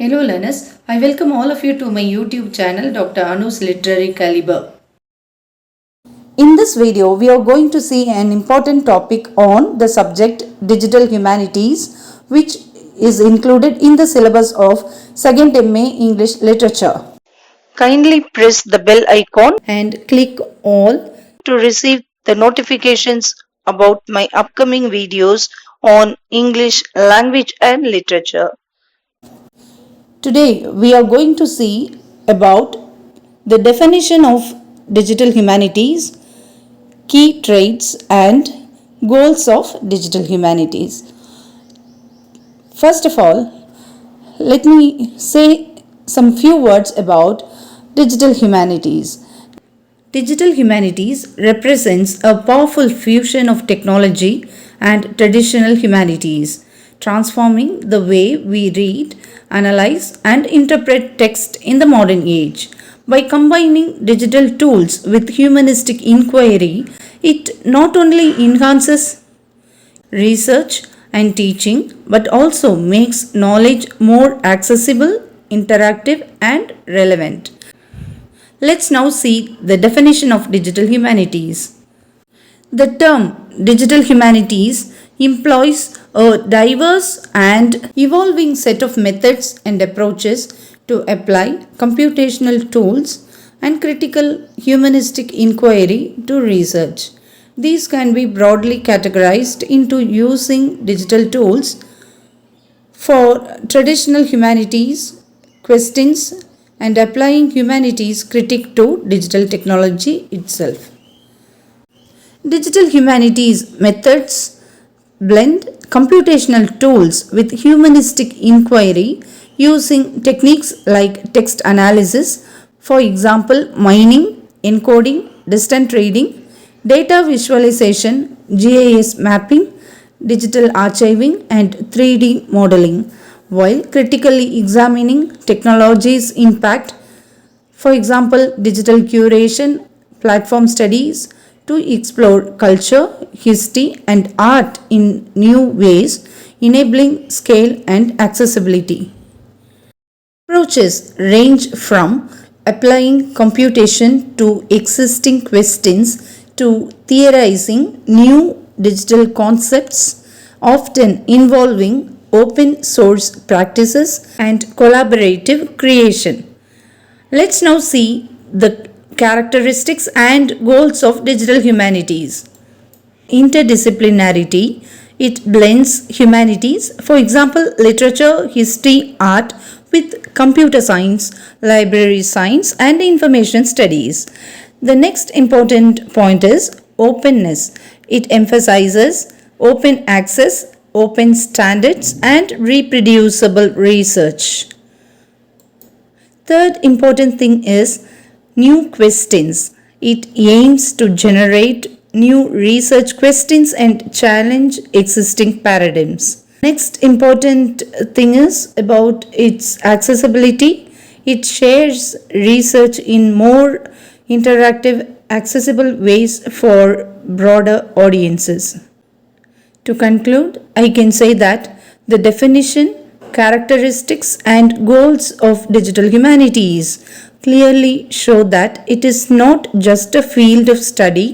Hello learners, I welcome all of you to my YouTube channel Dr. Anu's Literary Caliber. In this video, we are going to see an important topic on the subject Digital Humanities, which is included in the syllabus of 2nd MA English Literature. Kindly press the bell icon And click all to receive the notifications about my upcoming videos on English language and literature. Today, we are going to see about the definition of digital humanities, key traits and goals of digital humanities. First of all, let me say some few words about digital humanities. Digital humanities represents a powerful fusion of technology and traditional humanities, transforming the way we read, analyze, and interpret text in the modern age. By combining digital tools with humanistic inquiry, it not only enhances research and teaching but also makes knowledge more accessible, interactive, and relevant. Let's now see the definition of digital humanities. The term digital humanities employs a diverse and evolving set of methods and approaches to apply computational tools and critical humanistic inquiry to research. These can be broadly categorized into using digital tools for traditional humanities questions and applying humanities critique to digital technology itself. Digital humanities methods blend computational tools with humanistic inquiry using techniques like text analysis, for example, mining, encoding, distant reading, data visualization, GIS mapping, digital archiving, and 3D modeling, while critically examining technology's impact, for example, digital curation, platform studies, to explore culture, history, and art in new ways, enabling scale and accessibility. Approaches range from applying computation to existing questions to theorizing new digital concepts, often involving open source practices and collaborative creation. Let's now see the characteristics and goals of digital humanities. Interdisciplinarity, it blends humanities, for example, literature, history, art, with computer science, library science, and information studies. The next important point is openness. It emphasizes open access, open standards, and reproducible research. Third important thing is new questions. It aims to generate new research questions and challenge existing paradigms. Next important thing is about its accessibility. It shares research in more interactive, accessible ways for broader audiences. To conclude, I can say that the definition, characteristics, and goals of digital humanities clearly show that it is not just a field of study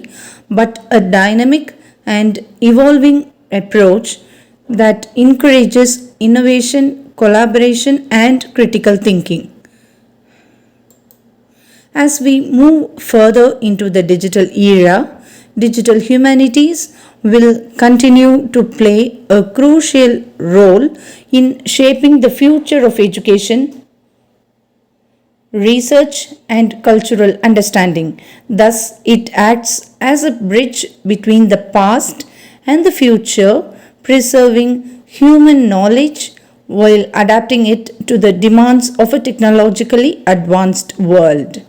but a dynamic and evolving approach that encourages innovation, collaboration, and critical thinking. As we move further into the digital era, digital humanities will continue to play a crucial role in shaping the future of education, research, and cultural understanding. Thus, it acts as a bridge between the past and the future, preserving human knowledge while adapting it to the demands of a technologically advanced world.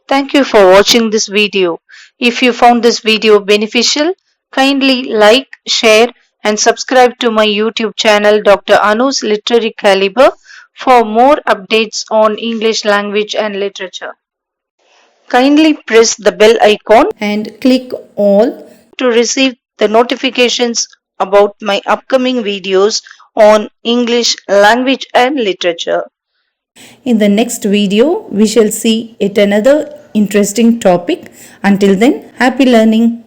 Thank you for watching this video. If you found this video beneficial, kindly like, share, and subscribe to my YouTube channel Dr. Anu's Literary Caliber for more updates on English language and literature. Kindly press the bell icon And click all to receive the notifications about my upcoming videos on English language and literature. In the next video, we shall see yet another interesting topic. Until then, happy learning.